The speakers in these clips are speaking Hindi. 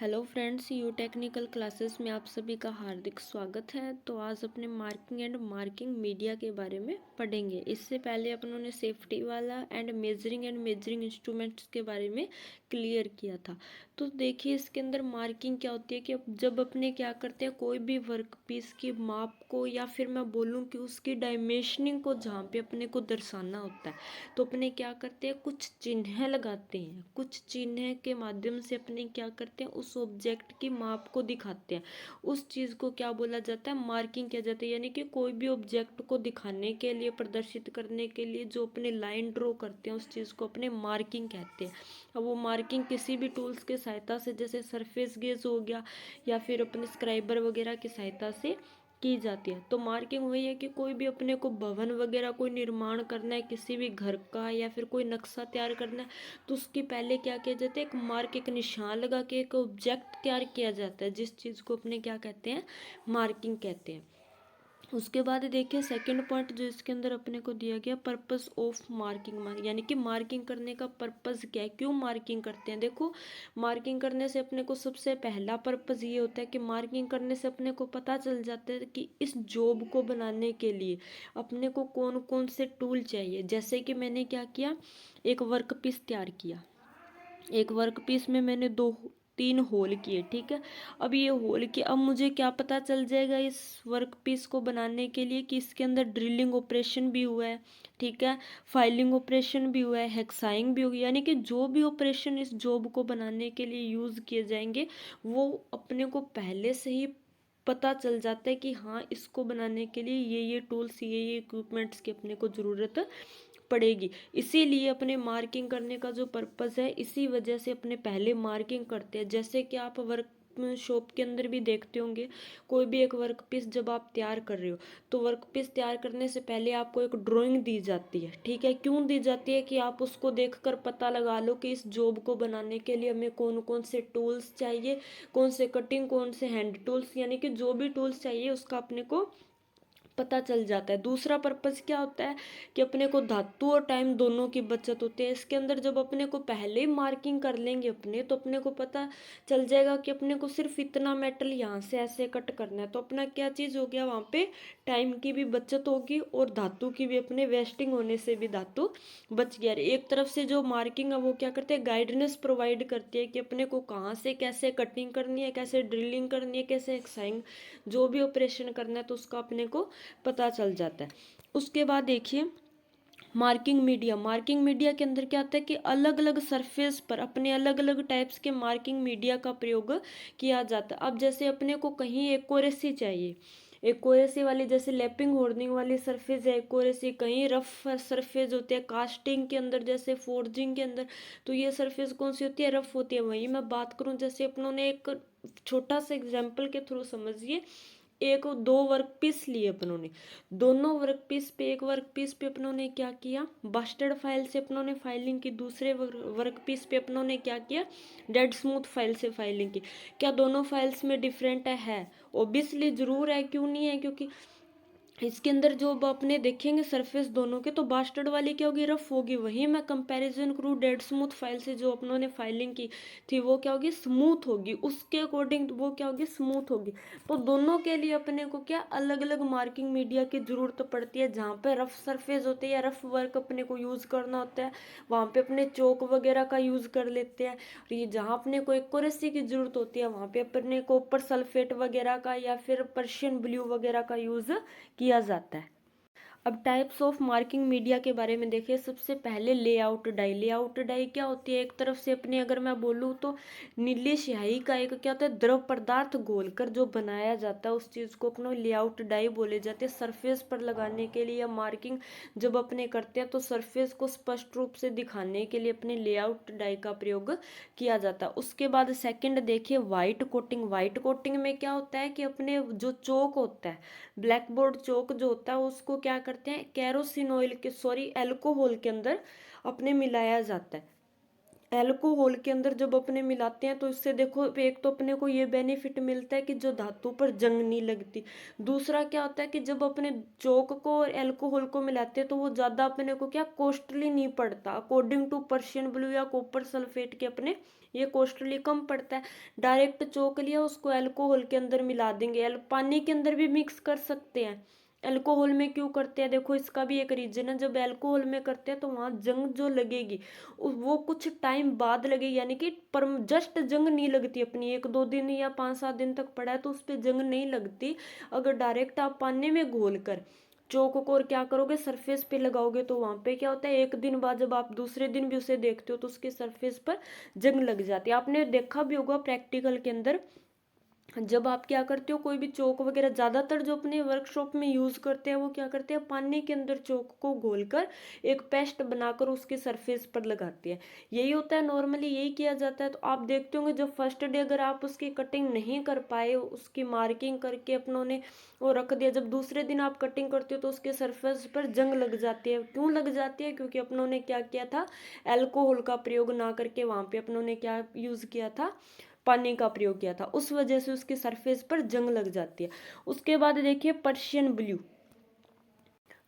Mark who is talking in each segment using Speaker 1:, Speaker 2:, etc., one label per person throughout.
Speaker 1: Hello friends, you technical classes में आप सभी का हार्दिक स्वागत है। तो आज अपने मार्किंग एंड मार्किंग मीडिया के बारे में पढ़ेंगे। इससे पहले अपनों ने सेफ्टी वाला एंड मेजरिंग इंस्ट्रूमेंट्स के बारे में क्लियर किया था। तो देखिए इसके अंदर मार्किंग क्या होती है कि जब अपने क्या करते हैं, कोई भी वर्क पीस की माप को या फिर मैं बोलूँ कि उसकी डायमेंशनिंग को जहाँ पे अपने को दर्शाना होता है तो अपने क्या करते हैं, कुछ चिन्ह लगाते हैं। कुछ चिन्ह के माध्यम से अपने क्या करते हैं, उस ऑब्जेक्ट की माप को दिखाते हैं। उस चीज़ को क्या बोला जाता है, मार्किंग किया जाता है। यानी कि कोई भी ऑब्जेक्ट को दिखाने के लिए, प्रदर्शित करने के लिए जो अपने लाइन ड्रॉ करते हैं उस चीज़ को अपने मार्किंग कहते हैं। अब वो मार्किंग किसी भी टूल्स की सहायता से, जैसे सरफेस गेज हो गया या फिर अपने स्क्राइबर वगैरह की सहायता से की जाती है। तो मार्किंग वही है कि कोई भी अपने को भवन वगैरह कोई निर्माण करना है, किसी भी घर का या फिर कोई नक्शा तैयार करना है, तो उसकी पहले क्या किया जाता है, एक मार्क, एक निशान लगा के एक ऑब्जेक्ट तैयार किया जाता है, जिस चीज़ को अपने क्या कहते हैं, मार्किंग कहते हैं। उसके बाद देखिए सेकंड पॉइंट जो इसके अंदर अपने को दिया गया, पर्पस ऑफ मार्किंग, यानी कि मार्किंग करने का पर्पस क्या है, क्यों मार्किंग करते हैं। देखो मार्किंग करने से अपने को सबसे पहला पर्पस ये होता है कि मार्किंग करने से अपने को पता चल जाता है कि इस जॉब को बनाने के लिए अपने को कौन कौन से टूल चाहिए। जैसे कि मैंने क्या किया, एक वर्क पीस तैयार किया। एक वर्क पीस में मैंने दो तीन होल किए, ठीक है। अब ये होल के, अब मुझे क्या पता चल जाएगा इस वर्क पीस को बनाने के लिए कि इसके अंदर ड्रिलिंग ऑपरेशन भी हुआ है, ठीक है, फाइलिंग ऑपरेशन भी हुआ है, हेक्साइंग भी होगी। यानी कि जो भी ऑपरेशन इस जॉब को बनाने के लिए यूज़ किए जाएंगे वो अपने को पहले से ही पता चल जाता है कि हाँ, इसको बनाने के लिए ये टूल्स, ये इक्विपमेंट्स की अपने को ज़रूरत पड़ेगी। इसीलिए अपने मार्किंग करने का जो पर्पस है, इसी वजह से अपने पहले मार्किंग करते हैं। जैसे कि आप वर्क शॉप के अंदर भी देखते होंगे, कोई भी एक वर्क पीस जब आप तैयार कर रहे हो तो वर्क पीस तैयार करने से पहले आपको एक ड्राइंग दी जाती है, ठीक है। क्यों दी जाती है कि आप उसको देखकर पता लगा लो कि इस जॉब को बनाने के लिए हमें कौन कौन से टूल्स चाहिए, कौन से कटिंग, कौन से हैंड टूल्स, यानी कि जो भी टूल्स चाहिए उसका अपने को पता चल जाता है। दूसरा पर्पस क्या होता है कि अपने को धातु और टाइम दोनों की बचत होती है। इसके अंदर जब अपने को पहले ही मार्किंग कर लेंगे अपने, तो अपने को पता चल जाएगा कि अपने को सिर्फ इतना मेटल यहाँ से ऐसे कट करना है। तो अपना क्या चीज़ हो गया, वहाँ पे टाइम की भी बचत होगी और धातु की भी, अपने वेस्टिंग होने से भी धातु बच गया। एक तरफ से जो मार्किंग है वो क्या करते हैं, गाइडेंस प्रोवाइड करती है कि अपने को कहाँ से कैसे कटिंग करनी है, कैसे ड्रिलिंग करनी है, कैसे एक्साइंग, जो भी ऑपरेशन करना है तो उसका अपने को पता चल जाता है। उसके बाद देखिए मार्किंग मीडिया के अंदर क्या होता है कि अलग अलग सरफेस पर अपने अलग अलग टाइप्स के मार्किंग मीडिया का प्रयोग किया जाता है। अब जैसे अपने को कहीं एक्यूरेसी चाहिए, एक्यूरेसी वाली, जैसे लैपिंग होर्डिंग वाली सरफेस है एक्यूरेसी, कहीं रफ सरफेस होती है कास्टिंग के अंदर, जैसे फोर्जिंग के अंदर, तो ये सरफेस कौन सी होती है, रफ होती है। वही मैं बात करूं, जैसे अपनों ने एक छोटा सा एग्जाम्पल के थ्रू समझिए, एक दो वर्क पीस लिए अपनों ने, दोनों वर्क पीस पे, एक वर्क पीस पे अपनों ने क्या किया, बस्टर्ड फाइल से अपनों ने फाइलिंग की, दूसरे वर्क पीस पे अपनों ने क्या किया, डेड स्मूथ फाइल से फाइलिंग की। क्या दोनों फाइल्स में डिफरेंट है? ओबियसली जरूर है, क्यों नहीं है, क्योंकि इसके अंदर जो अपने देखेंगे सरफेस दोनों के, तो बास्टर्ड वाली क्या होगी, रफ होगी। वहीं मैं कंपैरिजन करूँ डेड स्मूथ फाइल से, जो अपनों ने फाइलिंग की थी वो क्या होगी, स्मूथ होगी, उसके अकॉर्डिंग वो क्या होगी, स्मूथ होगी। तो दोनों के लिए अपने को क्या अलग अलग मार्किंग मीडिया की जरूरत पड़ती है। जहाँ पे रफ सरफेस होते हैं या रफ वर्क अपने को यूज करना होता है, वहाँ पे अपने चौक वगैरह का यूज कर लेते हैं। और ये जहाँ अपने को एक्यूरेसी की जरूरत होती है वहाँ पे अपने कॉपर सल्फेट वगैरह का या फिर पर्शियन ब्लू वगैरह का यूज किया जाता है। अब टाइप्स ऑफ मार्किंग मीडिया के बारे में देखिए, सबसे पहले लेआउट डाई। लेआउट डाई क्या होती है, एक तरफ से अपने अगर मैं बोलूँ तो नीली स्याही का एक क्या होता है, द्रव पदार्थ घोलकर जो बनाया जाता है उस चीज़ को अपने लेआउट डाई बोले जाते हैं। सरफेस पर लगाने के लिए या मार्किंग जब अपने करते हैं तो सरफेस को स्पष्ट रूप से दिखाने के लिए अपने लेआउट डाई का प्रयोग किया जाता है। उसके बाद सेकंड देखिए व्हाइट कोटिंग। व्हाइट कोटिंग में क्या होता है कि अपने जो चौक होता है, ब्लैक बोर्ड चौक जो होता है, उसको क्या करते हैं, कैरोसिन ऑयल के, सॉरी, एल्कोहल के अंदर अपने मिलाया जाता है। एल्कोहल के अंदर जब अपने मिलाते हैं तो इससे देखो एक तो अपने को ये बेनिफिट मिलता है कि जो धातु पर जंग नहीं लगती। दूसरा क्या होता है कि जब अपने चौक को और एल्कोहल को मिलाते हैं तो वो ज्यादा अपने को क्या कॉस्टली नहीं पड़ता, अकॉर्डिंग टू पर्शियन ब्लू या कॉपर सल्फेट के अपने ये कॉस्टली कम पड़ता है। डायरेक्ट चौक लिया उसको एल्कोहल के अंदर मिला देंगे, पानी के अंदर भी मिक्स कर सकते हैं। अल्कोहल में क्यों करते हैं, देखो इसका भी एक रीजन है। जब अल्कोहल में करते हैं तो वहां जंग जो लगेगी वो कुछ टाइम बाद लगेगी, यानी कि पर जस्ट जंग नहीं लगती अपनी, 1-2 दिन या 5-7 दिन तक पड़ा है तो उस पर जंग नहीं लगती। अगर डायरेक्ट आप पानी में घोल कर चौक को और क्या करोगे सरफेस पे लगाओगे तो वहां पे क्या होता है, 1 दिन बाद जब आप दूसरे दिन भी उसे देखते हो तो उसके सरफेस पर जंग लग जाती है। आपने देखा भी होगा प्रैक्टिकल के अंदर, जब आप क्या करते हो कोई भी चौक वगैरह ज्यादातर जो अपने वर्कशॉप में यूज करते हैं वो क्या करते हैं, पानी के अंदर चौक को घोलकर एक पेस्ट बनाकर उसके सरफेस पर लगाते हैं। यही होता है, नॉर्मली यही किया जाता है। तो आप देखते होंगे जब फर्स्ट डे अगर आप उसकी कटिंग नहीं कर पाए, उसकी मार्किंग करके अपनों ने वो रख दिया, जब दूसरे दिन आप कटिंग करते हो तो उसके सरफेस पर जंग लग जाती है। क्यों लग जाती है, क्योंकि अपनों ने क्या किया था, एल्कोहल का प्रयोग ना करके वहां पे अपनों ने क्या यूज किया था, पानी का प्रयोग किया था, उस वजह से उसके सरफेस पर जंग लग जाती है। उसके बाद देखिए पर्शियन ब्लू।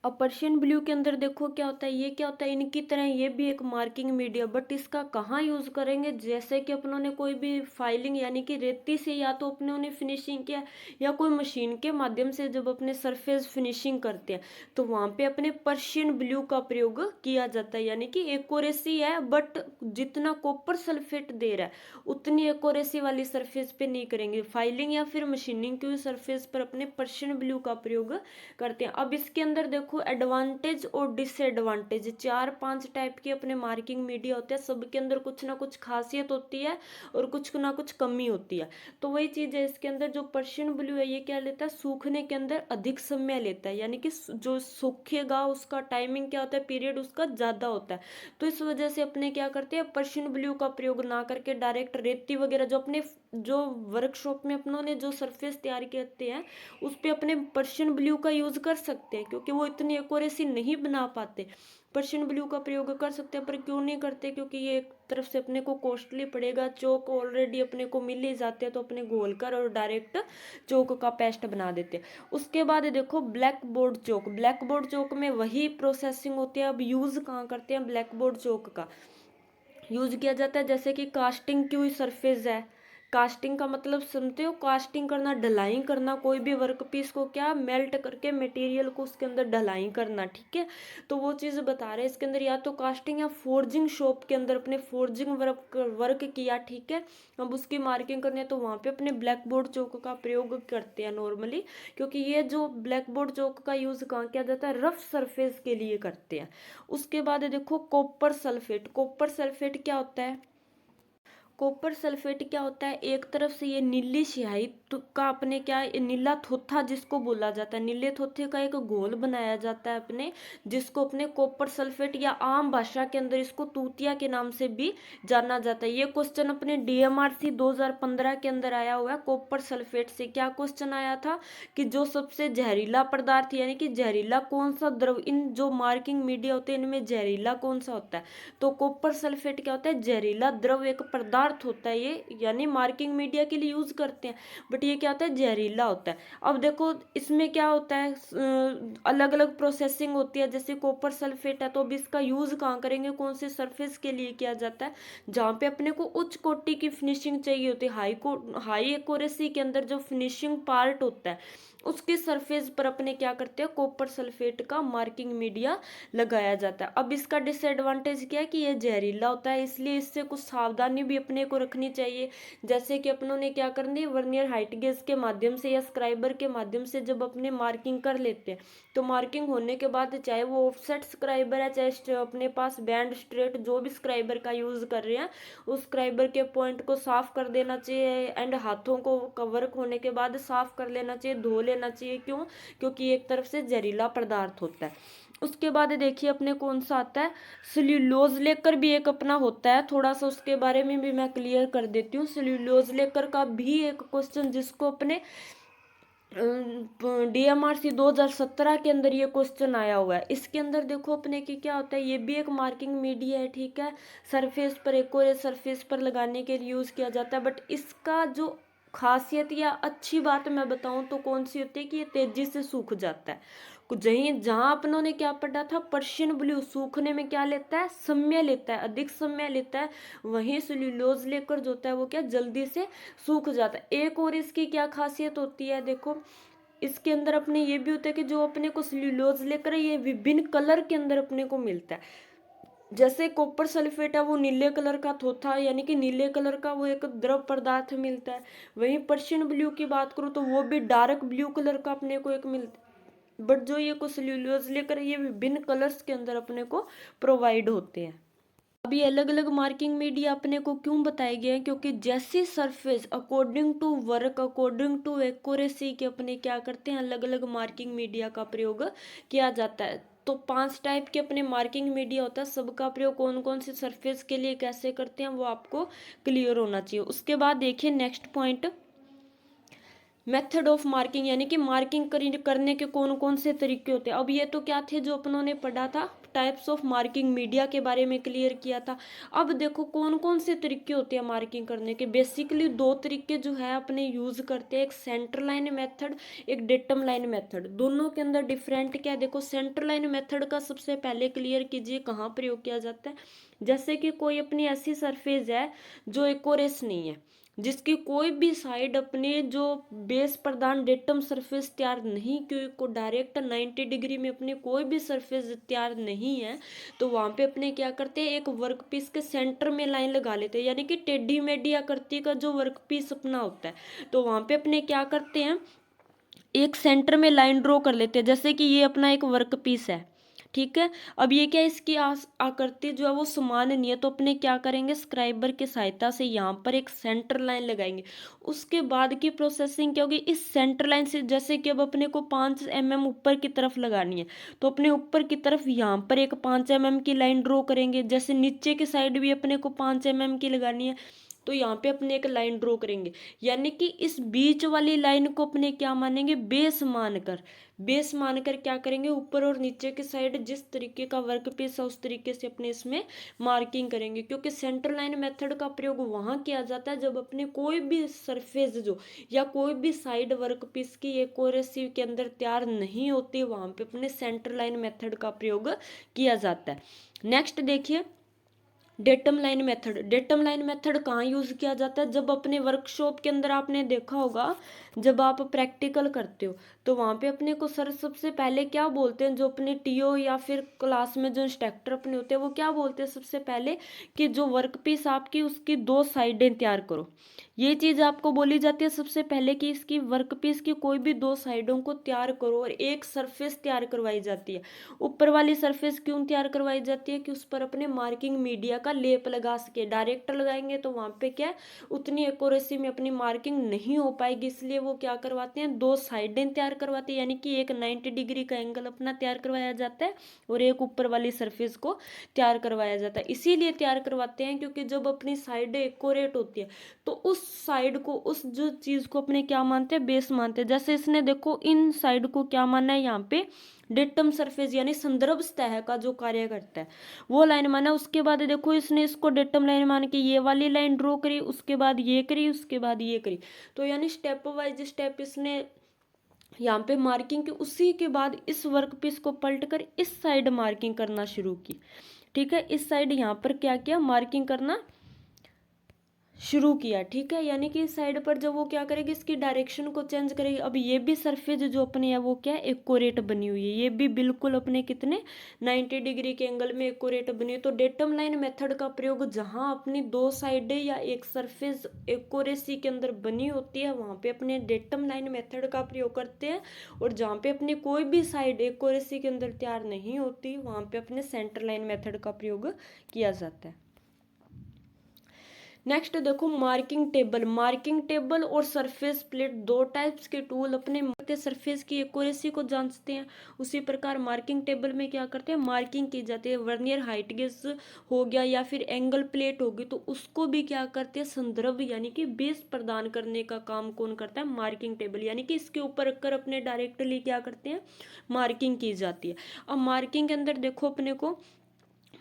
Speaker 1: अब पर्शियन ब्लू के अंदर देखो क्या होता है, ये क्या होता है, इनकी तरह ये भी एक मार्किंग मीडिया, बट इसका कहाँ यूज करेंगे, जैसे कि अपनों ने कोई भी फाइलिंग यानी कि रेती से या तो अपने ने फिनिशिंग किया या कोई मशीन के माध्यम से जब अपने सरफेस फिनिशिंग करते हैं तो वहां पे अपने पर्शियन ब्लू का प्रयोग किया जाता है। यानी कि एक्यूरेसी है, बट जितना कॉपर सल्फेट दे रहा है उतनी एक्यूरेसी वाली सरफेस पे नहीं करेंगे, फाइलिंग या फिर मशीनिंग की सरफेस पर अपने पर्शियन ब्लू का प्रयोग करते हैं। अब इसके अंदर देखो एडवांटेज और डिसएडवांटेज 4-5 टाइप के अपने मार्किंग मीडिया होते हैं, सबके अंदर कुछ ना कुछ खासियत होती है और कुछ ना कुछ कमी होती है। तो वही चीज है इसके अंदर, जो पर्शियन ब्लू है ये क्या लेता है, सूखने के अंदर अधिक समय लेता है, यानी कि जो सूखेगा उसका टाइमिंग क्या होता है, पीरियड उसका ज्यादा होता है। तो इस वजह से अपने क्या करते हैं, पर्शियन ब्लू का प्रयोग ना करके डायरेक्ट रेती वगैरह जो अपने जो वर्कशॉप में अपनों ने जो सरफेस तैयार करते हैं उस पे अपने पर्शियन ब्लू का यूज कर सकते हैं, क्योंकि वो इतनी एक्यूरेसी नहीं बना पाते। पर्शियन ब्लू का प्रयोग कर सकते हैं, पर क्यों नहीं करते, क्योंकि ये एक तरफ से अपने को कॉस्टली पड़ेगा, चौक ऑलरेडी अपने को मिल ही जाते हैं तो अपने घोल कर और डायरेक्ट चौक का पेस्ट बना देते हैं। उसके बाद देखो ब्लैक बोर्ड चौक, ब्लैक बोर्ड चौक में वही प्रोसेसिंग होती है। अब यूज कहाँ करते हैं ब्लैक बोर्ड चौक का, यूज किया जाता है जैसे कि कास्टिंग की हुई सरफेस है, कास्टिंग का मतलब समझते हो, कास्टिंग करना, ढलाई करना, कोई भी वर्क पीस को क्या मेल्ट करके मटेरियल को उसके अंदर ढलाई करना, ठीक है। तो वो चीज बता रहे हैं इसके अंदर, या तो कास्टिंग या फोर्जिंग शॉप के अंदर अपने फोर्जिंग वर्क किया, ठीक है। अब उसकी मार्किंग करनी है तो वहां पे अपने ब्लैक बोर्ड चौक का प्रयोग करते हैं नॉर्मली, क्योंकि ये जो ब्लैक बोर्ड चौक का यूज कहाँ किया जाता है, रफ सरफेस के लिए करते हैं। उसके बाद देखो कॉपर सल्फेट, कॉपर सल्फेट क्या होता है, कॉपर सल्फेट क्या होता है, एक तरफ से ये नीली स्याही का अपने क्या नीला थोथा जिसको बोला जाता है, नीले थोथे का एक घोल बनाया जाता है अपने, जिसको अपने कॉपर सल्फेट या आम भाषा के अंदर इसको तूतिया के नाम से भी जाना जाता है। ये क्वेश्चन अपने डीएमआरसी 2015 के अंदर आया हुआ है। कॉपर सल्फेट से क्या क्वेश्चन आया था कि जो सबसे जहरीला पदार्थ यानी कि जहरीला कौन सा द्रव, इन जो मार्किंग मीडिया होते हैं इनमें जहरीला कौन सा होता है, तो कॉपर सल्फेट क्या होता है, जहरीला द्रव एक पदार्थ होता है ये, यानी मार्किंग मीडिया के लिए यूज करते हैं, बट ये क्या होता है, जहरीला होता है। अब देखो इसमें क्या होता है, अलग अलग प्रोसेसिंग होती है, जैसे कॉपर सल्फेट है तो अब इसका यूज कहाँ करेंगे, कौन से सरफेस के लिए किया जाता है, जहाँ पे अपने को उच्च कोटि की फिनिशिंग चाहिए होती है, हाई एक्यूरेसी के अंदर जो फिनिशिंग पार्ट होता है उसके सरफेस पर अपने क्या करते हैं, कॉपर सल्फेट का मार्किंग मीडिया लगाया जाता है। अब इसका डिसएडवांटेज क्या है कि ये जहरीला होता है, इसलिए इससे कुछ सावधानी भी अपने को रखनी चाहिए। जैसे कि अपनों ने क्या करनी है, वर्नियर हाइट गेज के माध्यम से या स्क्राइबर के माध्यम से जब अपने मार्किंग कर लेते हैं तो मार्किंग होने के बाद चाहे वो ऑफसेट स्क्राइबर है चाहे अपने पास बैंड स्ट्रेट जो भी स्क्राइबर का यूज कर रहे हैं उस स्क्राइबर के पॉइंट को साफ कर देना चाहिए, एंड हाथों को वर्क होने के बाद साफ कर लेना चाहिए, धो लेना चाहिए। क्यों, क्योंकि एक तरफ से जहरीला पदार्थ होता है। उसके बाद देखिए अपने कौन सा आता है, सेल्यूलोज लेकर भी एक अपना होता है, थोड़ा सा उसके बारे में भी मैं क्लियर कर देती हूँ। सेल्यूलोज लेकर का भी एक क्वेश्चन जिसको अपने DMRC 2017 के अंदर ये क्वेश्चन आया हुआ है। इसके अंदर देखो अपने की क्या होता है, ये भी एक मार्किंग मीडिया है, ठीक है, सरफेस पर एक्यूरेट सरफेस पर लगाने के लिए यूज़ किया जाता है। बट इसका जो खासियत या अच्छी बात मैं बताऊं तो कौन सी होती है कि ये तेजी से सूख जाता है। जहां अपनों ने क्या पढ़ा था, पर्शियन ब्लू सूखने में क्या लेता है, समय लेता है, अधिक समय लेता है। वहीं सेल्यूलोज लेकर जो होता है वो क्या जल्दी से सूख जाता है। एक और इसकी क्या खासियत होती है, देखो इसके अंदर अपने ये भी होता है कि जो अपने को सेल्यूलोज लेकर ये विभिन्न कलर के अंदर अपने को मिलता है। जैसे कॉपर सल्फेट है वो नीले कलर का थोथा यानी कि नीले कलर का वो एक द्रव पदार्थ मिलता है। वहीं पर्शियन ब्लू की बात करूँ तो वो भी डार्क ब्लू कलर का अपने को एक मिलता है। बट जो ये कुछ सेल्यूलोज लेकर ये विभिन्न कलर्स के अंदर अपने को प्रोवाइड होते हैं। अब ये अलग अलग मार्किंग मीडिया अपने को क्यों बताए गए हैं, क्योंकि जैसी surface according to work according to accuracy के अपने क्या करते हैं, अलग अलग मार्किंग मीडिया का प्रयोग किया जाता है। तो 5 टाइप के अपने मार्किंग मीडिया होता है, सबका प्रयोग कौन कौन सी सरफेस के लिए कैसे करते हैं वो आपको क्लियर होना चाहिए। उसके बाद देखिए next point, method of marking यानी कि मार्किंग करने के कौन कौन से तरीके होते हैं। अब ये तो क्या थे जो अपनों ने पढ़ा था, टाइप्स ऑफ मार्किंग मीडिया के बारे में क्लियर किया था। अब देखो कौन कौन से तरीके होते हैं मार्किंग करने के। बेसिकली 2 तरीके जो है अपने यूज करते हैं, एक सेंटर लाइन मेथड, एक डेटम लाइन मेथड। दोनों के अंदर डिफरेंट क्या है, देखो सेंटर लाइन मेथड का सबसे पहले क्लियर कीजिए कहाँ प्रयोग किया जाता है। जैसे कि कोई अपनी ऐसी सरफेस है जो एक्यूरेस नहीं है, जिसकी कोई भी साइड अपने जो बेस प्रदान डेटम सरफेस तैयार नहीं की, को डायरेक्ट 90 डिग्री में अपने कोई भी सरफेस तैयार नहीं है, तो वहां पे अपने क्या करते हैं, एक वर्कपीस के सेंटर में लाइन लगा लेते हैं, यानी कि टेढ़ी मेढ़ी आकृति का जो वर्कपीस अपना होता है, तो वहां पे अपने क्या करते हैं, एक सेंटर में लाइन ड्रॉ कर लेते हैं। जैसे कि ये अपना एक वर्कपीस है, ठीक है। अब ये क्या, इसकी आकृति जो है वो समान नहीं है, तो अपने क्या करेंगे, स्क्राइबर की सहायता से यहाँ पर एक सेंटर लाइन लगाएंगे। उसके बाद की प्रोसेसिंग क्या होगी, इस सेंटर लाइन से जैसे कि अब अपने को 5 mm ऊपर की तरफ लगानी है, तो अपने ऊपर की तरफ यहाँ पर एक 5 mm की लाइन ड्रॉ करेंगे। जैसे नीचे की साइड भी अपने को 5 mm की लगानी है, तो यहाँ पे अपने एक लाइन ड्रॉ करेंगे, यानी कि इस बीच वाली लाइन को अपने क्या मानेंगे, बेस मानकर। बेस मानकर क्या करेंगे, ऊपर और नीचे की साइड जिस तरीके का वर्क पीस है उस तरीके से अपने इसमें मार्किंग करेंगे। क्योंकि सेंटर लाइन मेथड का प्रयोग वहां किया जाता है जब अपने कोई भी सरफेस जो या कोई भी साइड वर्क पीस की एक्यूरेसी के अंदर तैयार नहीं होती, वहां पे अपने सेंटर लाइन मेथड का प्रयोग किया जाता है। नेक्स्ट देखिए datum line method. Datum line method कहाँ यूज किया जाता है, जब अपने वर्कशॉप के अंदर आपने देखा होगा जब आप प्रैक्टिकल करते हो, तो वहां पे अपने को सर सबसे पहले क्या बोलते हैं, जो अपने टीओ या फिर क्लास में जो इंस्ट्रक्टर अपने होते हैं वो क्या बोलते हैं सबसे पहले, कि जो वर्कपीस आपकी उसकी 2 साइडें तैयार करो। ये चीज आपको बोली जाती है सबसे पहले कि इसकी वर्कपीस की कोई भी 2 साइडों को तैयार करो, और एक सरफेस तैयार करवाई जाती है। ऊपर वाली सरफेस क्यों तैयार करवाई जाती है, कि उस पर अपने मार्किंग मीडिया का लेप लगा सके। डायरेक्ट लगाएंगे तो वहां पे क्या उतनी एक्यूरेसी में अपनी मार्किंग नहीं हो पाएगी, इसलिए वो क्या करवाते हैं, 2 साइडें तैयार करवाते हैं, यानी कि एक 90 डिग्री का एंगल अपना तैयार करवाया जाता है और एक ऊपर वाली सरफेस को तैयार करवाया जाता है। इसीलिए तैयार करवाते हैं क्योंकि जब अपनी साइडें एक्यूरेट होती है तो उस साइड को, उस जो चीज को अपने क्या मानते हैं, बेस मानते हैं। जैसे इसने देखो इन साइड को क्या माना है, यहाँ पे डेटम सरफेस यानी संदर्भ सतह का जो कार्य करता है वो लाइन माना। उसके बाद देखो इसने इसको डेटम लाइन मान के ये वाली लाइन ड्रॉ करी, उसके बाद ये करी, उसके बाद ये करी, तो यानी स्टेप वाइज स्टेप इसने यहाँ पे मार्किंग की। उसी के बाद इस वर्कपीस को पलट कर इस साइड मार्किंग करना शुरू की, ठीक है। इस साइड यहाँ पर क्या किया, मार्किंग करना शुरू किया, ठीक है। यानी कि इस साइड पर जब वो क्या करेगी, इसकी डायरेक्शन को चेंज करेगी। अब ये भी सरफेस जो अपने है वो क्या है, एक्यूरेट बनी हुई है, ये भी बिल्कुल अपने कितने 90 डिग्री के एंगल में एक्यूरेट बनी है। तो डेटम लाइन मेथड का प्रयोग जहां अपनी 2 साइडें या एक सरफेस एक्यूरेसी के अंदर बनी होती है वहां पे अपने डेटम लाइन मेथड का प्रयोग करते हैं, और जहां पे अपनी कोई भी साइड एक्यूरेसी के अंदर तैयार नहीं होती वहां पे अपने सेंटर लाइन मेथड का प्रयोग किया जाता है। नेक्स्ट देखो मार्किंग टेबल और सरफेस प्लेट, दो टाइप्स के टूल अपने सरफेस की एक्यूरेसी को जांचते हैं। उसी प्रकार मार्किंग टेबल में क्या करते हैं, मार्किंग की जाती है। वर्नियर हाइट गेज हो गया या फिर एंगल प्लेट होगी तो उसको भी क्या करते हैं, संदर्भ यानी कि बेस प्रदान करने का काम कौन करता है, मार्किंग टेबल, यानी कि इसके ऊपर रखकर अपने डायरेक्टली क्या करते हैं, मार्किंग की जाती है। अब मार्किंग के अंदर देखो अपने को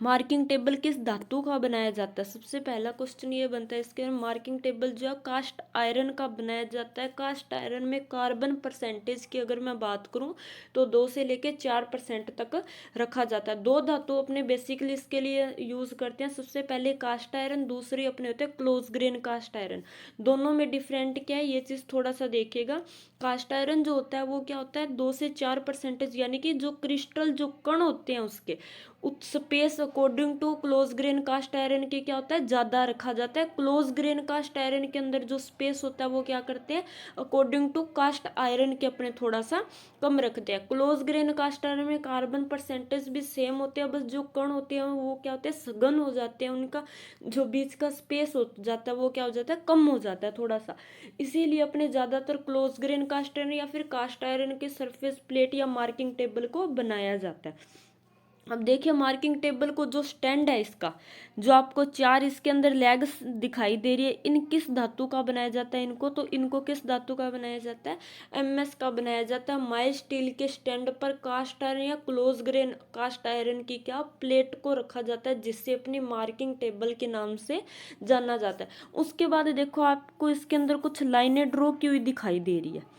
Speaker 1: मार्किंग टेबल किस धातु का बनाया जाता है, सबसे पहला क्वेश्चन ये बनता है इसके अंदर। मार्किंग टेबल जो है कास्ट आयरन का बनाया जाता है। कास्ट आयरन में कार्बन परसेंटेज की अगर मैं बात करूं तो 2 से लेके 4% तक रखा जाता है। दो धातु अपने बेसिकली इसके लिए यूज करते हैं, सबसे पहले कास्ट आयरन, दूसरी अपने होते हैं क्लोज ग्रेन कास्ट आयरन। दोनों में डिफरेंट क्या है ये चीज थोड़ा सा देखेगा। कास्ट आयरन जो होता है वो क्या होता है, 2 से 4% यानी कि जो क्रिस्टल जो कण होते हैं उसके space according to close grain cast iron के क्या होता है, ज्यादा रखा जाता है। क्लोज ग्रेन कास्ट आयरन के अंदर जो स्पेस होता है वो क्या करते हैं, अकॉर्डिंग टू कास्ट आयरन के अपने थोड़ा सा कम रखते हैं। क्लोज ग्रेन कास्ट आयरन में कार्बन परसेंटेज भी सेम होते हैं, बस जो कण होते हैं वो क्या होते हैं, सघन हो जाते हैं, उनका जो बीच का स्पेस हो जाता है वो क्या हो जाता है, कम हो जाता है थोड़ा सा। इसीलिए अपने ज्यादातर क्लोज ग्रेन कास्ट आयरन या फिर कास्ट आयरन के सरफेस प्लेट या मार्किंग टेबल को बनाया जाता है। अब देखिए मार्किंग टेबल को जो स्टैंड है इसका, जो आपको 4 इसके अंदर लेग्स दिखाई दे रही है, इन किस धातु का बनाया जाता है इनको, तो इनको किस धातु का बनाया जाता है, एमएस का बनाया जाता है। माइल्ड स्टील के स्टैंड पर कास्ट आयरन या क्लोज ग्रेन कास्ट आयरन की क्या प्लेट को रखा जाता है, जिससे अपनी मार्किंग टेबल के नाम से जाना जाता है। उसके बाद देखो आपको इसके अंदर कुछ लाइनें ड्रॉ की हुई दिखाई दे रही है।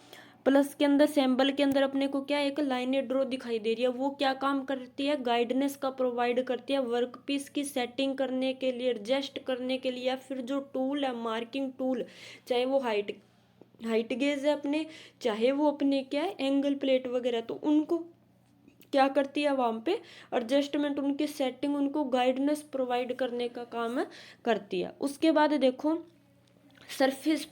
Speaker 1: प्लस के अंदर सिंबल के अंदर अपने को क्या एक लाइनें ड्रॉ दिखाई दे रही है, वो क्या काम करती है, गाइडेंस का प्रोवाइड करती है। वर्क पीस की सेटिंग करने के लिए, एडजस्ट करने के लिए, या फिर जो टूल है मार्किंग टूल, चाहे वो हाइट गेज है अपने, चाहे वो अपने क्या है एंगल प्लेट वगैरह, तो उनको क्या करती है वहां पे एडजस्टमेंट, उनकी सेटिंग, उनको गाइडेंस प्रोवाइड करने का काम करती है। उसके बाद देखो सरफेस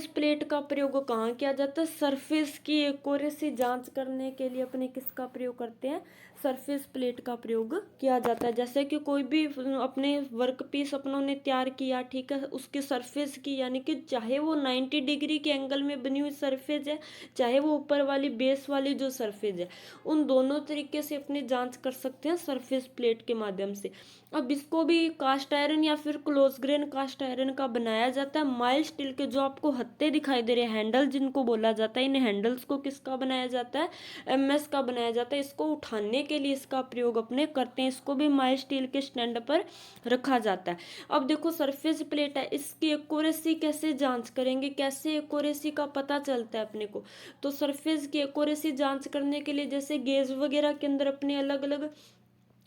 Speaker 1: प्लेट का प्रयोग कहाँ किया जाता है, सरफेस की एक्यूरेसी जांच करने के लिए अपने किसका प्रयोग करते हैं, सरफेस प्लेट का प्रयोग किया जाता है। जैसे कि कोई भी अपने वर्क पीस अपनों ने तैयार किया, ठीक है, उसकी सरफेस की यानी कि चाहे वो 90 डिग्री के एंगल में बनी हुई सरफेस है, चाहे वो ऊपर वाली बेस वाली जो सरफेस है, उन दोनों तरीके से अपने जांच कर सकते हैं सरफेस प्लेट के माध्यम से। अब इसको भी कास्ट आयरन या फिर क्लोज ग्रेन कास्ट आयरन का बनाया जाता है। माइल्ड स्टील के जो आपको हत्थे दिखाई दे रहे हैं, हैंडल जिनको बोला जाता है, इन हैंडल्स को किसका बनाया जाता है, एमएस का बनाया जाता है। इसको उठाने के लिए इसका प्रयोग अपने करते हैं, इसको भी माइल्ड स्टील के स्टैंड पर रखा जाता है। अब देखो सरफेस प्लेट है, इसकी एक्यूरेसी कैसे जांच करेंगे, कैसे एक्यूरेसी का पता चलता है अपने को, तो सरफेस की एक्यूरेसी जांच करने के लिए जैसे गेज वगैरह के अंदर अपने अलग अलग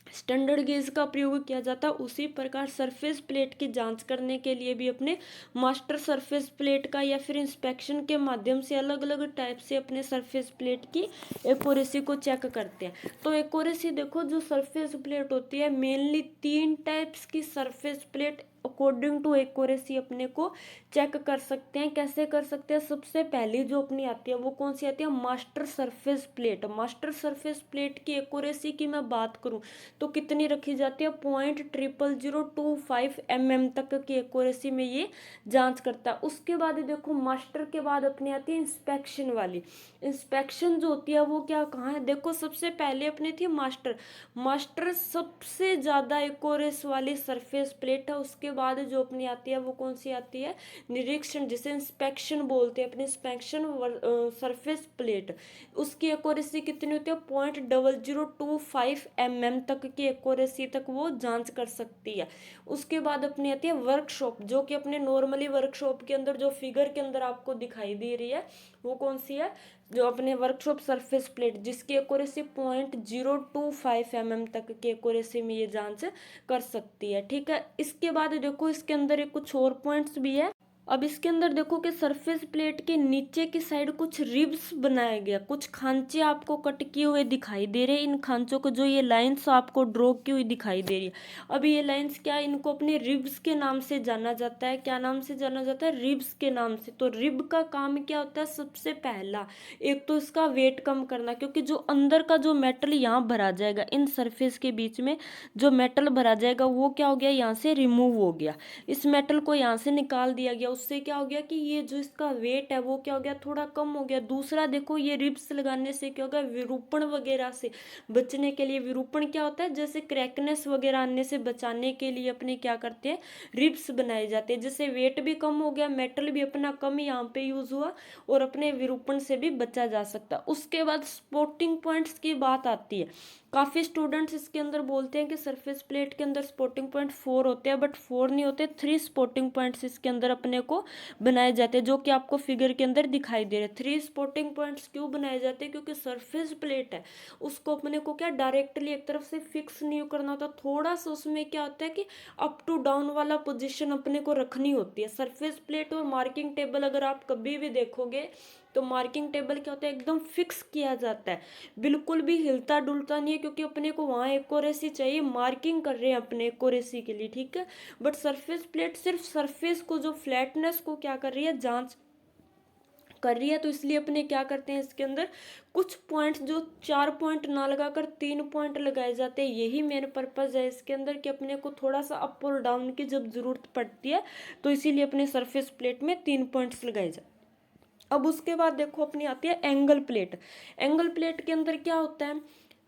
Speaker 1: स्टैंडर्ड गेज का प्रयोग किया जाता है, उसी प्रकार सरफेस प्लेट की जांच करने के लिए भी अपने मास्टर सरफेस प्लेट का या फिर इंस्पेक्शन के माध्यम से अलग अलग टाइप से अपने सरफेस प्लेट की एक्यूरेसी को चेक करते हैं। तो एक्यूरेसी देखो जो सरफेस प्लेट होती है, मेनली 3 टाइप्स की surface plate according to accuracy अपने को चेक कर सकते हैं। कैसे कर सकते हैं, सबसे पहली जो अपनी आती है वो कौन सी आती है, master surface plate. Master surface plate की एक्यूरेसी की मैं बात करूं तो कितनी रखी जाती है, 0.0025 mm तक की एक्यूरेसी में ये जांच करता है। उसके बाद देखो मास्टर के बाद अपनी आती है इंस्पेक्शन वाली। इंस्पेक्शन जो होती है वो क्या कहाँ है, देखो सबसे पहले अपनी थी मास्टर सबसे ज्यादा एक्यूरेसी वाली सरफेस प्लेट है। उसके बाद जो अपनी आती है वो कौन सी आती है, निरीक्षण, जिसे इंस्पेक्शन बोलते हैं, अपनी इंस्पेक्शन सरफेस प्लेट, उसकी एक्यूरेसी कितनी होती है, 0.0025 mm तक की एक्यूरेसी तक वो जांच कर सकती है। उसके बाद अपनी आती है वर्कशॉप, जो कि अपने नॉर्मली वर्कशॉप के अंदर जो फिगर के अंदर आपको दिखाई दे रही है वो कौन सी है, जो अपने वर्कशॉप सरफेस प्लेट, जिसकी एक्यूरेसी 0.025 mm तक की एक्यूरेसी में ये जांच कर सकती है। ठीक है, इसके बाद देखो इसके अंदर एक कुछ और पॉइंट्स भी है। अब इसके अंदर देखो कि सरफेस प्लेट के नीचे की साइड कुछ रिब्स बनाया गया, कुछ खांचे आपको कट किए हुए दिखाई दे रहे हैं। इन खांचों को जो ये लाइंस आपको ड्रॉ की हुई दिखाई दे रही है, अब ये लाइंस क्या है, इनको अपने रिब्स के नाम से जाना जाता है। क्या नाम से जाना जाता है? रिब्स के नाम से। तो रिब का काम क्या होता है? सबसे पहला एक तो इसका वेट कम करना, क्योंकि जो अंदर का जो मेटल यहाँ भरा जाएगा, इन सरफेस के बीच में जो मेटल भरा जाएगा वो क्या हो गया, यहाँ से रिमूव हो गया, इस मेटल को यहाँ से निकाल दिया गया। उससे क्या हो गया कि ये जो इसका वेट है वो क्या हो गया, थोड़ा कम हो गया। दूसरा देखो, ये रिब्स लगाने से क्या होगा, विरूपण वगैरह से बचने के लिए, विरूपण क्या होता है, जैसे क्रैकनेस वगैरह आने से बचाने के लिए अपने क्या करते हैं, रिब्स बनाए जाते हैं। जिससे वेट भी कम हो गया, मेटल भी अपना कम यहाँ पे यूज हुआ और अपने विरूपण से भी बचा जा सकता है। उसके बाद स्पॉटिंग पॉइंट्स की बात आती है। काफी स्टूडेंट्स इसके अंदर बोलते हैं कि सरफेस प्लेट के अंदर स्पॉटिंग पॉइंट 4 होते हैं, बट 4 नहीं होते, 3 स्पॉटिंग पॉइंट्स इसके अंदर अपने को बनाए जाते हैं, जो कि आपको फिगर के अंदर दिखाई दे रहे हैं। 3 स्पॉटिंग पॉइंट्स क्यों बनाए जाते हैं? क्योंकि सरफेस प्लेट है, उसको अपने को क्या डायरेक्टली एक तरफ से फिक्स नहीं करना होता, थोड़ा सा उसमें क्या होता है कि अप टू डाउन वाला पोजिशन अपने को रखनी होती है। सरफेस प्लेट और मार्किंग टेबल अगर आप कभी भी देखोगे तो मार्किंग टेबल क्या होता है, एकदम फिक्स किया जाता है, बिल्कुल भी हिलता डुलता नहीं है, क्योंकि अपने को वहाँ एक्यूरेसी चाहिए, मार्किंग कर रहे हैं अपने एक्यूरेसी के लिए, ठीक है। बट सरफेस प्लेट सिर्फ सरफेस को, जो फ्लैटनेस को क्या कर रही है, जांच कर रही है। तो इसलिए अपने क्या करते हैं, इसके अंदर कुछ पॉइंट्स जो 4 पॉइंट ना लगाकर 3 पॉइंट लगाए जाते हैं। यही मेन पर्पज है इसके अंदर कि अपने को थोड़ा सा अप और डाउन की जब जरूरत पड़ती है तो इसीलिए अपने सरफेस प्लेट में 3 पॉइंट्स लगाए जाते हैं। अब उसके बाद देखो अपनी आती है एंगल प्लेट। एंगल प्लेट के अंदर क्या होता है,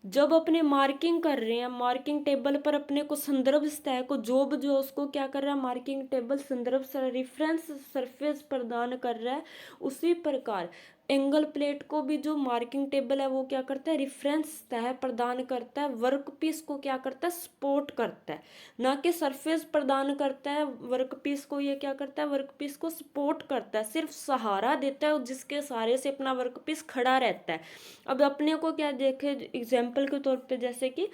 Speaker 1: जब अपने मार्किंग कर रहे हैं, मार्किंग टेबल पर अपने को संदर्भ सतह को जो उसको क्या कर रहा है, मार्किंग टेबल संदर्भ रेफरेंस सरफेस प्रदान कर रहा है, उसी प्रकार एंगल प्लेट को भी जो मार्किंग टेबल है वो क्या करता है, रेफरेंस सतह प्रदान करता है, वर्कपीस को क्या करता है, सपोर्ट करता है, ना कि सरफेस प्रदान करता है वर्कपीस को। ये क्या करता है, वर्कपीस को सपोर्ट करता है, सिर्फ सहारा देता है, जिसके सहारे से अपना वर्कपीस खड़ा रहता है। अब अपने को क्या देखे एग्जाम्पल के तौर पे, जैसे कि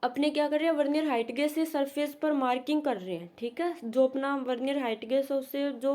Speaker 1: अपने क्या कर रहे हैं, वर्नियर हाइट गेज से सरफेस पर मार्किंग कर रहे हैं, ठीक है। जो अपना वर्नियर हाइट गेज है उससे जो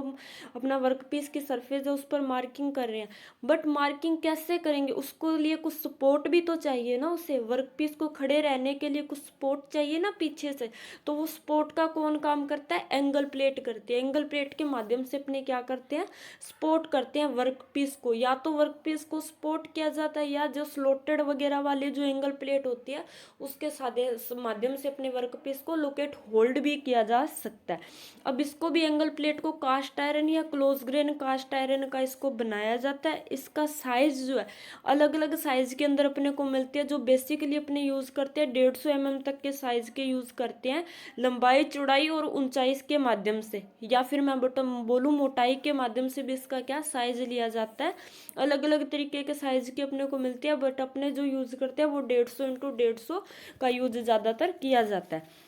Speaker 1: अपना वर्कपीस की सरफेस है उस पर मार्किंग कर रहे हैं। बट मार्किंग कैसे करेंगे, उसको लिए कुछ सपोर्ट भी तो चाहिए ना, उसे वर्कपीस को खड़े रहने के लिए कुछ सपोर्ट चाहिए ना पीछे से। तो वो सपोर्ट का कौन काम करता है, एंगल प्लेट करती है। एंगल प्लेट के माध्यम से अपने क्या करते हैं, सपोर्ट करते हैं वर्कपीस को। या तो वर्कपीस को सपोर्ट किया जाता है, या जो स्लोटेड वगैरह वाली जो एंगल प्लेट होती है उसके माध्यम से अपने वर्कपीस को लोकेट होल्ड भी किया जा सकता है। अब इसको भी एंगल प्लेट को कास्ट आयरन या क्लोज ग्रेन कास्ट आयरन का इसको बनाया जाता है। इसका साइज जो है अलग अलग साइज के अंदर अपने को मिलती है। जो बेसिकली अपने यूज करते हैं 150 mm तक के साइज के यूज करते हैं, लंबाई चौड़ाई और ऊंचाई के माध्यम से, या फिर मैं बोलूँ मोटाई के माध्यम से भी इसका क्या साइज लिया जाता है। अलग अलग तरीके के साइज की अपने को मिलती है, बट अपने जो यूज करते हैं वो 150 × 150 का यूज ज्यादातर किया जाता है।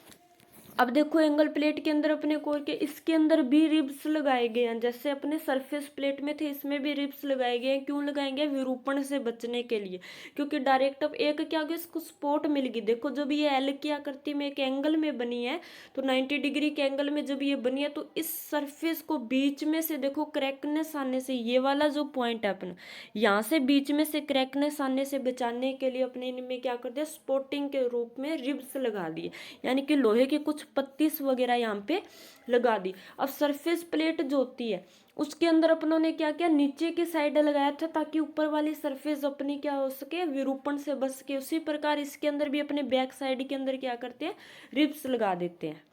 Speaker 1: अब देखो एंगल प्लेट के अंदर अपने को के इसके अंदर भी रिब्स लगाए गए हैं, जैसे अपने सरफेस प्लेट में थे इसमें भी रिब्स लगाए गए हैं। क्यों लगाएंगे, विरूपण से बचने के लिए, क्योंकि डायरेक्ट अब एक क्या हो गया, इसको सपोर्ट मिल गई। देखो जब ये एल की आकृति में एक एंगल में बनी है, तो 90 डिग्री के एंगल में जब ये बनी है, तो इस सरफेस को बीच में से देखो क्रैकनेस आने से, ये वाला जो पॉइंट है अपना, यहाँ से बीच में से क्रैकनेस आने से बचाने के लिए अपने इनमें क्या कर दिया, स्पोर्टिंग के रूप में रिब्स लगा दिए, यानी कि लोहे के कुछ पत्तीस वगैरह यहाँ पे लगा दी। अब सरफेस प्लेट जो होती है उसके अंदर अपनों ने क्या किया, नीचे की साइड लगाया था ताकि ऊपर वाली सरफेस अपनी क्या हो सके, विरूपण से बच सके। उसी प्रकार इसके अंदर भी अपने बैक साइड के अंदर क्या करते हैं, रिब्स लगा देते हैं।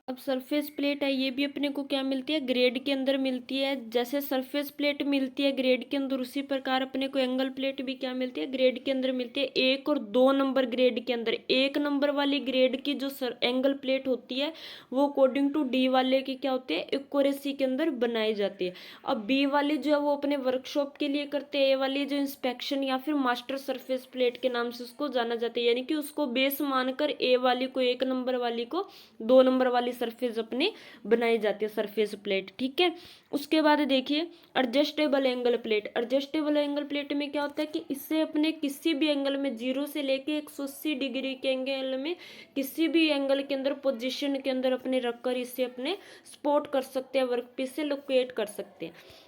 Speaker 1: अब सरफेस प्लेट है, ये भी अपने को क्या मिलती है, ग्रेड के अंदर मिलती है। जैसे सरफेस प्लेट मिलती है ग्रेड के अंदर, उसी प्रकार अपने को एंगल प्लेट भी क्या मिलती है, ग्रेड के अंदर मिलती है। 1 और 2 नंबर ग्रेड के अंदर, 1 नंबर वाली ग्रेड की जो एंगल प्लेट होती है वो अकॉर्डिंग टू डी वाले की क्या होती है, एक्यूरेसी के अंदर बनाई जाती है। अब बी वाली जो है वो अपने वर्कशॉप के लिए करते हैं, ए वाली जो इंस्पेक्शन या फिर मास्टर सरफेस प्लेट के नाम से उसको जाना जाता है, यानी कि उसको बेस मानकर ए वाली को 1 नंबर वाली को 2 नंबर वाली सरफेस अपनी बनाई जाती है, सरफेस प्लेट, ठीक है। उसके बाद देखिए adjustable angle plate. Adjustable angle plate में क्या होता है कि इससे अपने किसी भी एंगल में 0 से लेके 180 डिग्री के एंगल में किसी भी एंगल के अंदर पोजीशन के अंदर अपने रखकर इसे अपने सपोर्ट कर सकते हैं, वर्कपीस से लोकेट कर सकते हैं।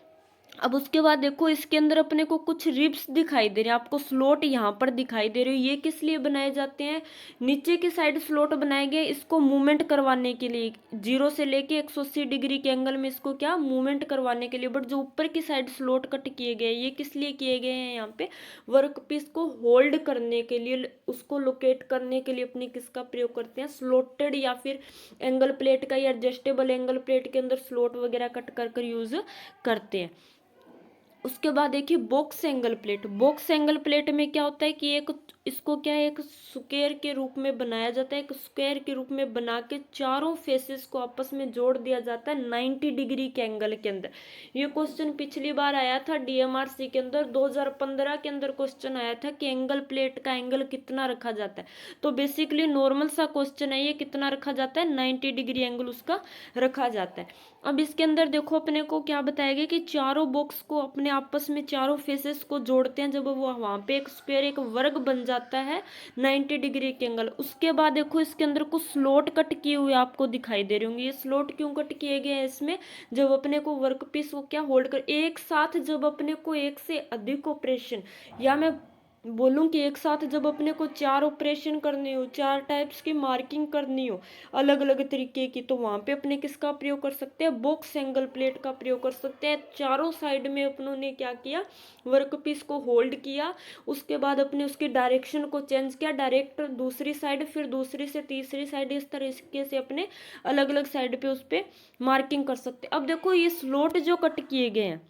Speaker 1: अब उसके बाद देखो इसके अंदर अपने को कुछ रिब्स दिखाई दे रहे हैं, आपको स्लॉट यहाँ पर दिखाई दे रहे हो। ये किस लिए बनाए जाते हैं? नीचे की साइड स्लॉट बनाए गए इसको मूवमेंट करवाने के लिए, 0 से लेके 180 डिग्री के एंगल में इसको क्या मूवमेंट करवाने के लिए। बट जो ऊपर की साइड स्लॉट कट किए गए ये किस लिए किए गए हैं? यहाँ पे वर्कपीस को होल्ड करने के लिए, उसको लोकेट करने के लिए अपनी किसका प्रयोग करते हैं? स्लॉटेड या फिर एंगल प्लेट का या एडजस्टेबल एंगल प्लेट के अंदर स्लॉट वगैरह कट कर यूज करते हैं। उसके बाद देखिए box angle plate. Box angle plate में क्या होता है कि एक इसको क्या है, एक स्क्वायर के रूप में बनाया जाता है। एक स्क्वायर के रूप में बना के चारों फेसेस को आपस में जोड़ दिया जाता है 90 डिग्री के एंगल के अंदर। ये क्वेश्चन पिछली बार आया था DMRC के अंदर, 2015 के अंदर क्वेश्चन आया था कि एंगल प्लेट का एंगल कितना रखा जाता है। तो बेसिकली नॉर्मल सा क्वेश्चन है ये, कितना रखा जाता है? 90 डिग्री एंगल उसका रखा जाता है। अब इसके अंदर देखो अपने को क्या बताया गया कि चारों बॉक्स को अपने आपस में चारों फेसेस को जोड़ते हैं जब वो वहां पे एक स्क्वायर, एक वर्ग बन जाता है 90 डिग्री के एंगल। उसके बाद देखो इसके अंदर कुछ स्लॉट कट किए हुए आपको दिखाई दे रहे होंगे। ये स्लॉट क्यों कट किए गए हैं इसमें? जब अपने को वर्कपीस को क्या होल्ड कर, एक साथ जब अपने को एक से अधिक ऑपरेशन, या मैं बोलूं कि एक साथ जब अपने को 4 ऑपरेशन करने हो, 4 टाइप्स की मार्किंग करनी हो अलग अलग तरीके की, तो वहां पे अपने किसका प्रयोग कर सकते हैं? बॉक्स एंगल प्लेट का प्रयोग कर सकते हैं। चारों साइड में अपनों ने क्या किया? वर्कपीस को होल्ड किया। उसके बाद अपने उसकी डायरेक्शन को चेंज किया, डायरेक्ट दूसरी साइड, फिर दूसरी से तीसरी साइड, इस तरीके से अपने अलग अलग साइड पे उस पर मार्किंग कर सकते हैं। अब देखो ये स्लॉट जो कट किए गए हैं,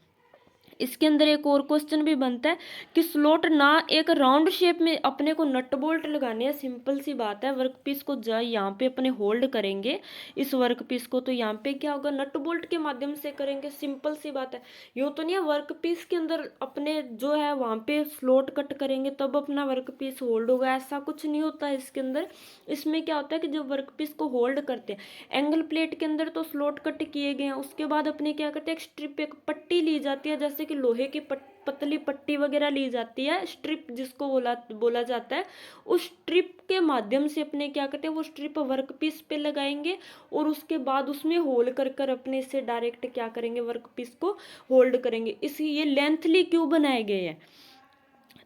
Speaker 1: इसके अंदर एक और क्वेश्चन भी बनता है कि स्लॉट ना एक राउंड शेप में अपने को नट बोल्ट लगाने हैं। सिंपल सी बात है, वर्कपीस को यहाँ पे अपने होल्ड करेंगे इस वर्कपीस को, तो यहाँ पे क्या होगा? नट बोल्ट के माध्यम से करेंगे। सिंपल सी बात है, यूँ तो नहीं है वर्कपीस के अंदर अपने जो है वहाँ पे स्लॉट कट करेंगे तब अपना वर्कपीस होल्ड होगा, ऐसा कुछ नहीं होता है इसके अंदर। इसमें क्या होता है कि जब वर्कपीस को होल्ड करते हैं एंगल प्लेट के अंदर तो स्लॉट कट किए गए हैं, उसके बाद अपने क्या करते हैं? एक स्ट्रिप, एक पट्टी ली जाती है, जैसे कि लोहे की पतली पट्टी वगैरह ली जाती है, स्ट्रिप जिसको बोला जाता है। उस स्ट्रिप के माध्यम से अपने क्या करते हैं? वो स्ट्रिप वर्कपीस पे लगाएंगे और उसके बाद उसमें होल कर अपने से डायरेक्ट क्या करेंगे? वर्कपीस को होल्ड करेंगे। इसी ये लेंथली क्यों बनाए गए हैं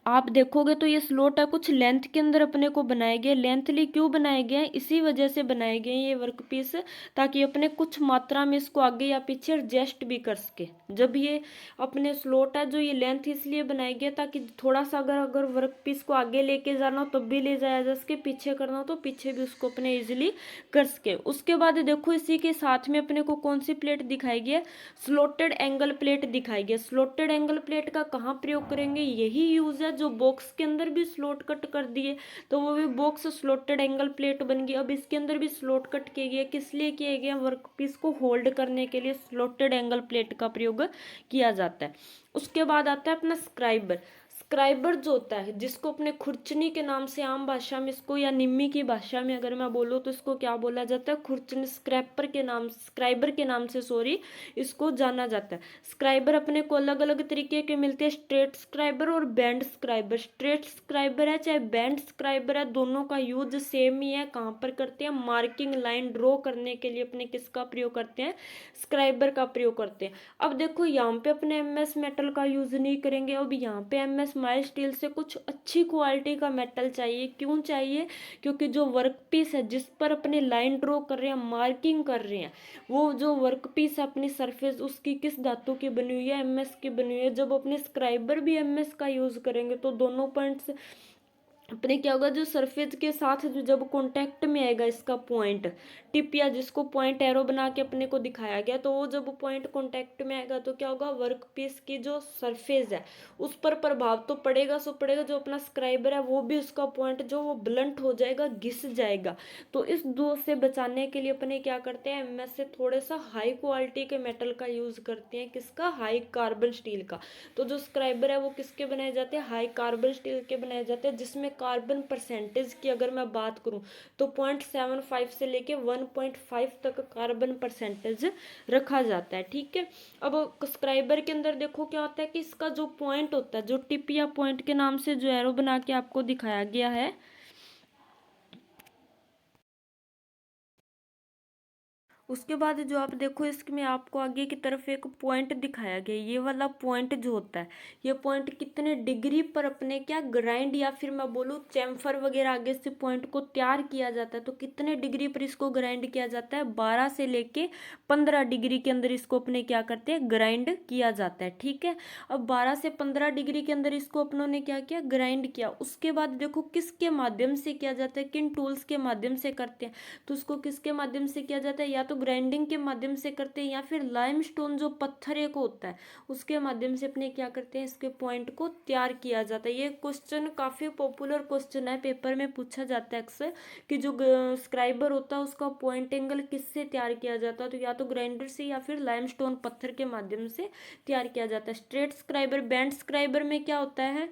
Speaker 1: आप देखोगे तो ये स्लॉट है कुछ लेंथ के अंदर अपने को बनाए गए। लेंथली क्यों बनाए गए हैं? इसी वजह से बनाए गए ये वर्कपीस, ताकि अपने कुछ मात्रा में इसको आगे या पीछे एडजस्ट भी कर सके। जब ये अपने स्लॉट है जो ये लेंथ इसलिए बनाई गया ताकि थोड़ा सा अगर वर्कपीस को आगे लेके जाना हो तब भी ले जाया जा सके, पीछे करना हो तो पीछे भी उसको अपने इजिली कर सके। उसके बाद देखो इसी के साथ में अपने को कौन सी प्लेट दिखाई गई है? स्लॉटेड एंगल प्लेट दिखाई गई है। स्लॉटेड एंगल प्लेट का कहाँ प्रयोग करेंगे? यही यूज है जो बॉक्स के अंदर भी स्लॉट कट कर दिए तो वो भी बॉक्स स्लॉटेड एंगल प्लेट बन गई। अब इसके अंदर भी स्लॉट कट किए गए, किस लिए किए गए? वर्कपीस को होल्ड करने के लिए स्लॉटेड एंगल प्लेट का प्रयोग किया जाता है। उसके बाद आता है अपना स्क्राइबर। स्क्राइबर जो होता है जिसको अपने खुरचनी के नाम से आम भाषा में इसको, या निम्मी की भाषा में अगर मैं बोलूँ तो इसको क्या बोला जाता है? खुरचनी, स्क्राइबर के नाम से सॉरी इसको जाना जाता है। स्क्राइबर अपने को अलग अलग तरीके के मिलते हैं, स्ट्रेट स्क्राइबर और बैंड स्क्राइबर। स्ट्रेट स्क्राइबर है चाहे बैंड स्क्राइबर है, दोनों का यूज सेम ही है। कहाँ पर करते हैं? मार्किंग लाइन ड्रॉ करने के लिए अपने किसका प्रयोग करते हैं? स्क्राइबर का प्रयोग करते हैं। अब देखो यहाँ पे अपने MS मेटल का यूज नहीं करेंगे। अब यहाँ पे MS स्माइल स्टील से कुछ अच्छी क्वालिटी का मेटल चाहिए। क्यों चाहिए? क्योंकि जो वर्कपीस है जिस पर अपने लाइन ड्रॉ कर रहे हैं, मार्किंग कर रहे हैं, वो जो वर्कपीस है अपनी सरफेस उसकी किस धातु की बनी हुई है? MS की बनी हुई है। जब अपने स्क्राइबर भी MS का यूज करेंगे तो दोनों पॉइंट्स अपने क्या होगा? जो सरफेस के साथ जो जब कांटेक्ट में आएगा इसका पॉइंट टिप, या जिसको पॉइंट एरो बना के अपने को दिखाया गया, तो वो जब पॉइंट कांटेक्ट में आएगा तो क्या होगा? वर्कपीस की जो सरफेस है उस पर प्रभाव तो पड़ेगा, सो पड़ेगा। जो अपना स्क्राइबर है वो भी उसका पॉइंट जो वो ब्लंट हो जाएगा, घिस जाएगा। तो इस दो से बचाने के लिए अपने क्या करते हैं? MS से थोड़े सा हाई क्वालिटी के मेटल का यूज करते हैं। किसका? हाई कार्बन स्टील का। तो जो स्क्राइबर है वो किसके बनाए जाते हैं? हाई कार्बन स्टील के बनाए जाते हैं, जिसमें कार्बन परसेंटेज की अगर मैं बात करूं तो 0.75 से लेके 1.5 तक कार्बन परसेंटेज रखा जाता है। ठीक है, अब स्क्राइबर के अंदर देखो क्या होता है कि इसका जो पॉइंट होता है, जो टिप या पॉइंट के नाम से जो एरो बना के आपको दिखाया गया है, उसके बाद जो आप देखो इसमें आपको आगे की तरफ एक पॉइंट दिखाया गया। ये वाला पॉइंट जो होता है, ये पॉइंट कितने डिग्री पर अपने क्या ग्राइंड या फिर मैं बोलूँ चैम्फर वगैरह आगे से पॉइंट को तैयार किया जाता है, तो कितने डिग्री पर इसको ग्राइंड किया जाता है, 12 से लेके 15 डिग्री के अंदर इसको अपने क्या करते हैं, ग्राइंड किया जाता है। ठीक है, अब 12 से 15 डिग्री के अंदर इसको अपनों ने क्या किया, ग्राइंड किया। उसके बाद देखो किसके माध्यम से किया जाता है, किन टूल्स के माध्यम से करते हैं, तो उसको किसके माध्यम से किया जाता है, या तो ग्राइंडिंग के माध्यम से करते हैं या फिर लाइमस्टोन जो पत्थर एक होता है उसके माध्यम से अपने क्या करते हैं, इसके पॉइंट को तैयार किया जाता है। ये क्वेश्चन काफी पॉपुलर क्वेश्चन है, पेपर में पूछा जाता है अक्सर कि जो स्क्राइबर होता है उसका पॉइंट एंगल किससे तैयार किया जाता है, तो या तो ग्राइंडर से या फिर लाइमस्टोन पत्थर के माध्यम से तैयार किया जाता है। स्ट्रेट स्क्राइबर, बैंड स्क्राइबर में क्या होता है,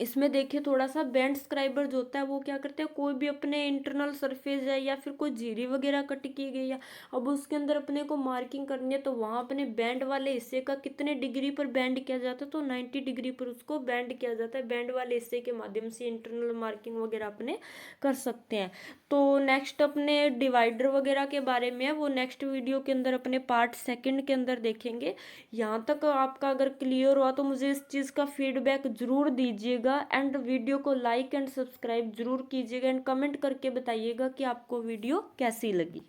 Speaker 1: इसमें देखिए थोड़ा सा बैंड स्क्राइबर जो होता है वो क्या करते हैं, कोई भी अपने इंटरनल सरफेस है या फिर कोई झिरी वगैरह कट की गई है, अब उसके अंदर अपने को मार्किंग करनी है, तो वहां अपने बैंड वाले हिस्से का कितने डिग्री पर बैंड किया जाता है, तो 90 डिग्री पर उसको बैंड किया जाता है। बैंड वाले हिस्से के माध्यम से इंटरनल मार्किंग वगैरह अपने कर सकते हैं। तो नेक्स्ट अपने डिवाइडर वगैरह के बारे में है, वो नेक्स्ट वीडियो के अंदर अपने पार्ट सेकंड के अंदर देखेंगे। यहाँ तक आपका अगर क्लियर हुआ तो मुझे इस चीज़ का फीडबैक जरूर दीजिएगा, एंड वीडियो को लाइक एंड सब्सक्राइब जरूर कीजिएगा, एंड कमेंट करके बताइएगा कि आपको वीडियो कैसी लगी।